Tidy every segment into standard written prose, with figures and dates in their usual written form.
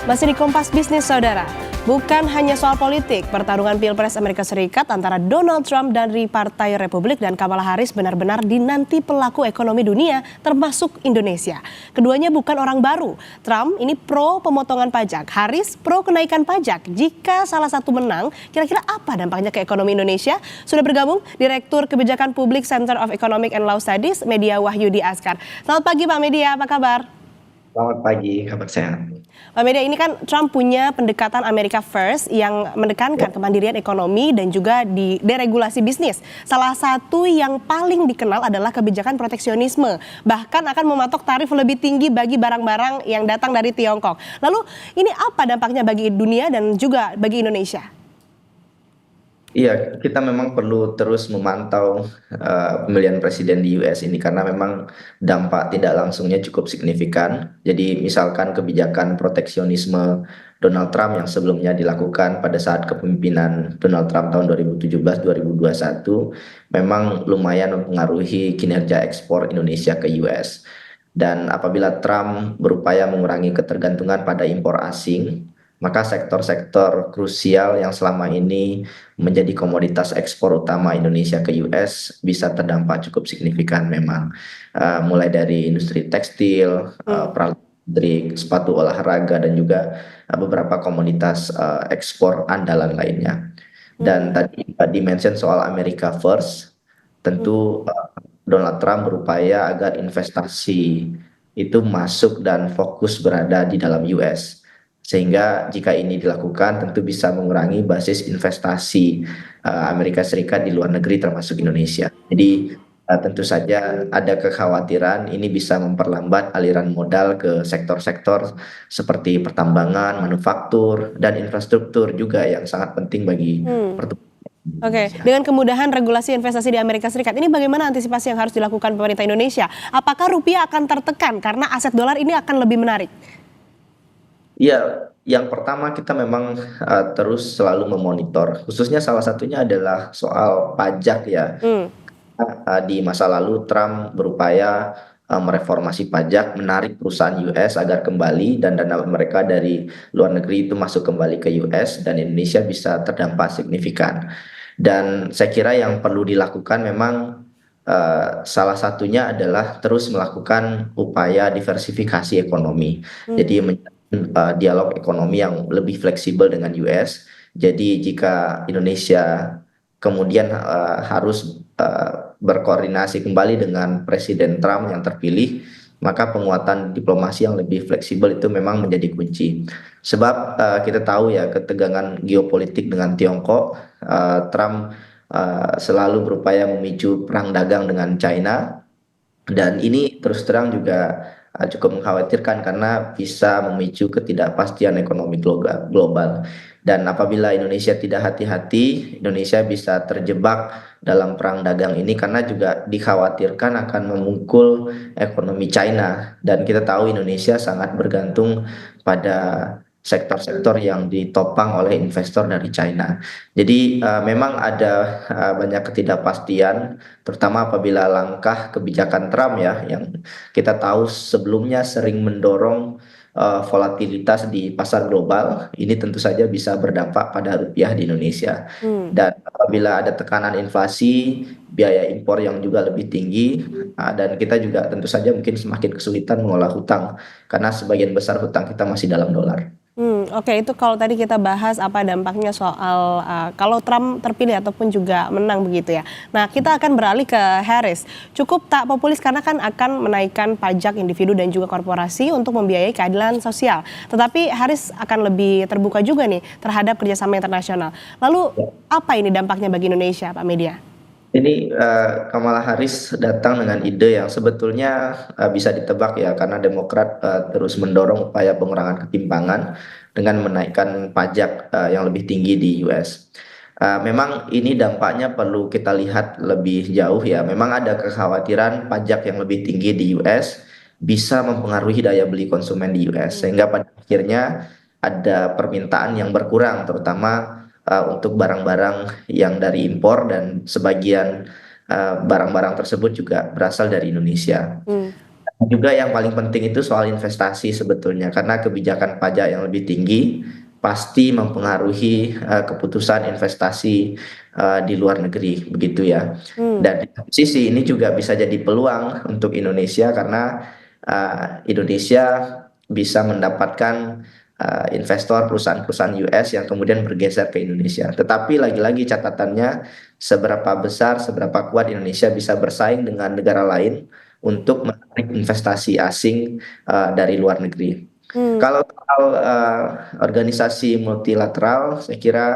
Masih di Kompas Bisnis, Saudara. Bukan hanya soal politik, pertarungan Pilpres Amerika Serikat antara Donald Trump dari Partai Republik dan Kamala Harris benar-benar dinanti pelaku ekonomi dunia, termasuk Indonesia. Keduanya bukan orang baru. Trump ini pro pemotongan pajak, Harris pro kenaikan pajak. Jika salah satu menang, kira-kira apa dampaknya ke ekonomi Indonesia? Sudah bergabung Direktur Kebijakan Publik Center of Economic and Law Studies, Media Wahyudi Askar. Selamat pagi Pak Media, apa kabar? Selamat pagi, kabar sehat. Pak Media, ini kan Trump punya pendekatan America First yang menekankan kemandirian ekonomi dan juga di deregulasi bisnis. Salah satu yang paling dikenal adalah kebijakan proteksionisme. Bahkan akan mematok tarif lebih tinggi bagi barang-barang yang datang dari Tiongkok. Lalu ini apa dampaknya bagi dunia dan juga bagi Indonesia? Iya, kita memang perlu terus memantau pemilihan presiden di US ini karena memang dampak tidak langsungnya cukup signifikan. Jadi misalkan kebijakan proteksionisme Donald Trump yang sebelumnya dilakukan pada saat kepemimpinan Donald Trump tahun 2017-2021 memang lumayan mempengaruhi kinerja ekspor Indonesia ke US. Dan apabila Trump berupaya mengurangi ketergantungan pada impor asing, maka sektor-sektor krusial yang selama ini menjadi komoditas ekspor utama Indonesia ke US bisa terdampak cukup signifikan memang. Mulai dari industri tekstil, peralatan sepatu olahraga dan juga beberapa komoditas ekspor andalan lainnya. Dan tadi di-mention soal America First, tentu Donald Trump berupaya agar investasi itu masuk dan fokus berada di dalam US. Sehingga jika ini dilakukan tentu bisa mengurangi basis investasi Amerika Serikat di luar negeri termasuk Indonesia. Jadi tentu saja ada kekhawatiran ini bisa memperlambat aliran modal ke sektor-sektor seperti pertambangan, manufaktur, dan infrastruktur juga yang sangat penting bagi pertumbuhan Oke, Indonesia. dengan kemudahan regulasi investasi di Amerika Serikat, ini bagaimana antisipasi yang harus dilakukan pemerintah Indonesia? Apakah rupiah akan tertekan karena aset dolar ini akan lebih menarik? Iya, yang pertama kita memang terus selalu memonitor, khususnya salah satunya adalah soal pajak ya. Hmm. Di masa lalu Trump berupaya mereformasi pajak, menarik perusahaan US agar kembali dan dana mereka dari luar negeri itu masuk kembali ke US dan Indonesia bisa terdampak signifikan. Dan saya kira yang perlu dilakukan memang salah satunya adalah terus melakukan upaya diversifikasi ekonomi. Jadi dialog ekonomi yang lebih fleksibel dengan US. Jadi jika Indonesia kemudian harus berkoordinasi kembali dengan Presiden Trump yang terpilih, maka penguatan diplomasi yang lebih fleksibel itu memang menjadi kunci. Sebab kita tahu ya ketegangan geopolitik dengan Tiongkok, Trump selalu berupaya memicu perang dagang dengan China, dan ini terus terang juga cukup mengkhawatirkan karena bisa memicu ketidakpastian ekonomi global. Dan apabila Indonesia tidak hati-hati, Indonesia bisa terjebak dalam perang dagang ini karena juga dikhawatirkan akan memukul ekonomi China. Dan kita tahu Indonesia sangat bergantung pada sektor-sektor yang ditopang oleh investor dari China. Jadi memang ada banyak ketidakpastian, terutama apabila langkah kebijakan Trump ya, yang kita tahu sebelumnya sering mendorong volatilitas di pasar global, ini tentu saja bisa berdampak pada rupiah di Indonesia. Dan apabila ada tekanan inflasi, biaya impor yang juga lebih tinggi, dan kita juga tentu saja mungkin semakin kesulitan mengolah hutang, karena sebagian besar hutang kita masih dalam dolar. Oke, itu kalau tadi kita bahas apa dampaknya soal kalau Trump terpilih ataupun juga menang begitu ya. Nah, kita akan beralih ke Harris. Cukup tak populis karena kan akan menaikkan pajak individu dan juga korporasi untuk membiayai keadilan sosial. Tetapi Harris akan lebih terbuka juga nih terhadap kerjasama internasional. Lalu apa ini dampaknya bagi Indonesia, Pak Media? Ini Kamala Harris datang dengan ide yang sebetulnya bisa ditebak ya, karena Demokrat terus mendorong upaya pengurangan ketimpangan dengan menaikkan pajak yang lebih tinggi di US. Memang ini dampaknya perlu kita lihat lebih jauh ya. Memang ada kekhawatiran pajak yang lebih tinggi di US bisa mempengaruhi daya beli konsumen di US, sehingga pada akhirnya ada permintaan yang berkurang, terutama untuk barang-barang yang dari impor, dan sebagian barang-barang tersebut juga berasal dari Indonesia. Juga yang paling penting itu soal investasi sebetulnya, karena kebijakan pajak yang lebih tinggi pasti mempengaruhi keputusan investasi di luar negeri, begitu ya. Hmm. Dan di satu sisi ini juga bisa jadi peluang untuk Indonesia karena Indonesia bisa mendapatkan investor perusahaan-perusahaan US yang kemudian bergeser ke Indonesia. Tetapi lagi-lagi catatannya seberapa besar, seberapa kuat Indonesia bisa bersaing dengan negara lain untuk menarik investasi asing dari luar negeri. Hmm. Kalau soal organisasi multilateral, saya kira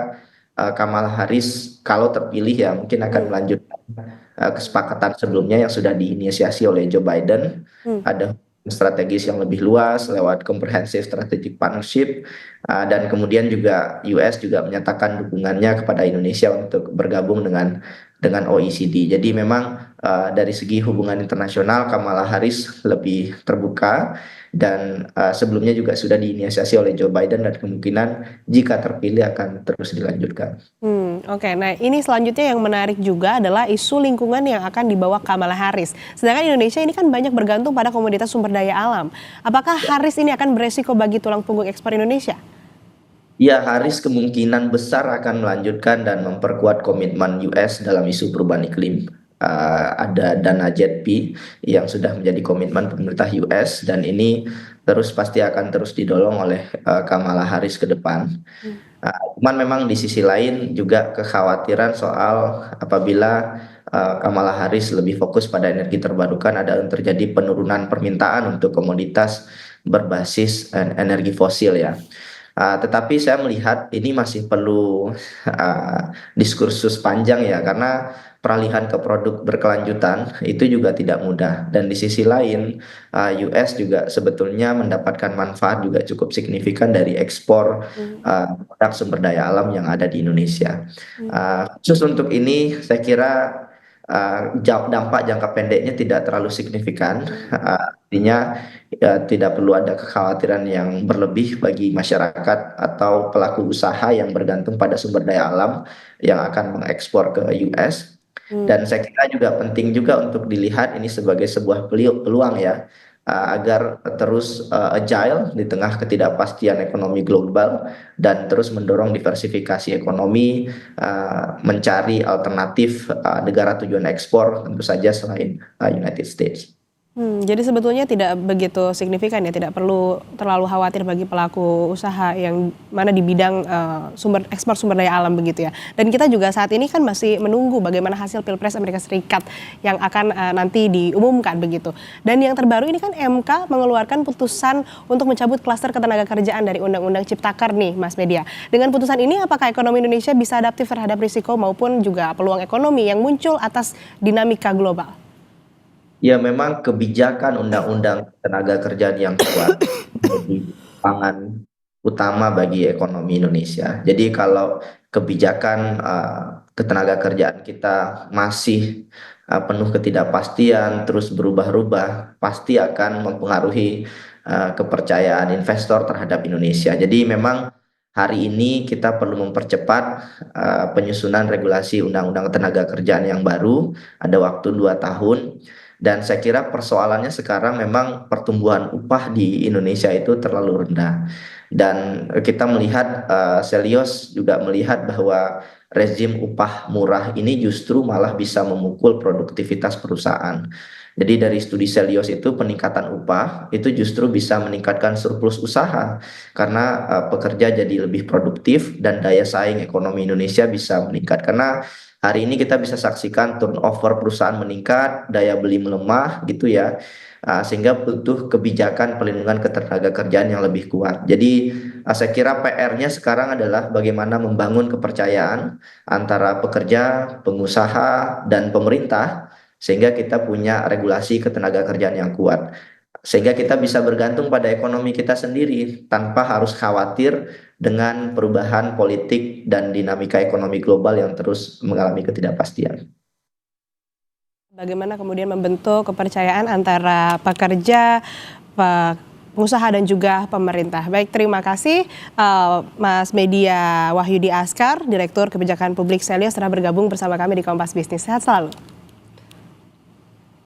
Kamala Harris kalau terpilih ya mungkin akan Hmm. melanjutkan kesepakatan sebelumnya yang sudah diinisiasi oleh Joe Biden. Hmm. Ada strategis yang lebih luas lewat Comprehensive Strategic Partnership dan kemudian juga US juga menyatakan dukungannya kepada Indonesia untuk bergabung dengan OECD. Jadi memang dari segi hubungan internasional Kamala Harris lebih terbuka dan sebelumnya juga sudah diinisiasi oleh Joe Biden dan kemungkinan jika terpilih akan terus dilanjutkan. Oke. Nah, ini selanjutnya yang menarik juga adalah isu lingkungan yang akan dibawa Kamala Harris. Sedangkan Indonesia ini kan banyak bergantung pada komoditas sumber daya alam. Apakah Harris ini akan beresiko bagi tulang punggung ekspor Indonesia? Ya, Harris kemungkinan besar akan melanjutkan dan memperkuat komitmen US dalam isu perubahan iklim. Ada dana JETP yang sudah menjadi komitmen pemerintah US dan ini terus pasti akan terus didorong oleh Kamala Harris ke depan. Cuman memang di sisi lain juga kekhawatiran soal apabila Kamala Harris lebih fokus pada energi terbarukan ada terjadi penurunan permintaan untuk komoditas berbasis energi fosil ya. Tetapi saya melihat ini masih perlu diskursus panjang ya, karena peralihan ke produk berkelanjutan itu juga tidak mudah. Dan di sisi lain, US juga sebetulnya mendapatkan manfaat juga cukup signifikan dari ekspor Hmm. produk sumber daya alam yang ada di Indonesia. Hmm. Khusus untuk ini, saya kira dampak jangka pendeknya tidak terlalu signifikan. Hmm. Artinya ya, tidak perlu ada kekhawatiran yang berlebih bagi masyarakat atau pelaku usaha yang bergantung pada sumber daya alam yang akan mengekspor ke US. Hmm. Dan saya kira juga penting juga untuk dilihat ini sebagai sebuah peluang ya, agar terus agile di tengah ketidakpastian ekonomi global dan terus mendorong diversifikasi ekonomi, mencari alternatif negara tujuan ekspor tentu saja selain United States. Jadi sebetulnya tidak begitu signifikan ya, tidak perlu terlalu khawatir bagi pelaku usaha yang mana di bidang ekspor sumber daya alam begitu ya. Dan kita juga saat ini kan masih menunggu bagaimana hasil Pilpres Amerika Serikat yang akan nanti diumumkan begitu. Dan yang terbaru ini kan MK mengeluarkan putusan untuk mencabut klaster ketenagakerjaan dari Undang-Undang Ciptaker nih Mas Media. Dengan putusan ini apakah ekonomi Indonesia bisa adaptif terhadap risiko maupun juga peluang ekonomi yang muncul atas dinamika global? Ya, memang kebijakan undang-undang tenaga kerjaan yang kuat menjadi pangan utama bagi ekonomi Indonesia. Jadi kalau kebijakan ketenaga kerjaan kita masih penuh ketidakpastian, terus berubah-ubah, pasti akan mempengaruhi kepercayaan investor terhadap Indonesia. Jadi memang hari ini kita perlu mempercepat penyusunan regulasi undang-undang tenaga kerjaan yang baru, ada waktu 2 tahun. Dan saya kira persoalannya sekarang memang pertumbuhan upah di Indonesia itu terlalu rendah. Dan kita melihat, Selios juga melihat bahwa rezim upah murah ini justru malah bisa memukul produktivitas perusahaan. Jadi dari studi Selios itu peningkatan upah itu justru bisa meningkatkan surplus usaha karena pekerja jadi lebih produktif dan daya saing ekonomi Indonesia bisa meningkat. Karena hari ini kita bisa saksikan turnover perusahaan meningkat, daya beli melemah gitu ya. Sehingga butuh kebijakan perlindungan ketenaga kerjaan yang lebih kuat. Jadi saya kira PR-nya sekarang adalah bagaimana membangun kepercayaan antara pekerja, pengusaha, dan pemerintah sehingga kita punya regulasi ketenaga kerjaan yang kuat. Sehingga kita bisa bergantung pada ekonomi kita sendiri tanpa harus khawatir dengan perubahan politik dan dinamika ekonomi global yang terus mengalami ketidakpastian. Bagaimana kemudian membentuk kepercayaan antara pekerja, pengusaha dan juga pemerintah. Baik, terima kasih Mas Media Wahyudi Askar, Direktur Kebijakan Publik Selios telah bergabung bersama kami di Kompas Bisnis. Sehat selalu.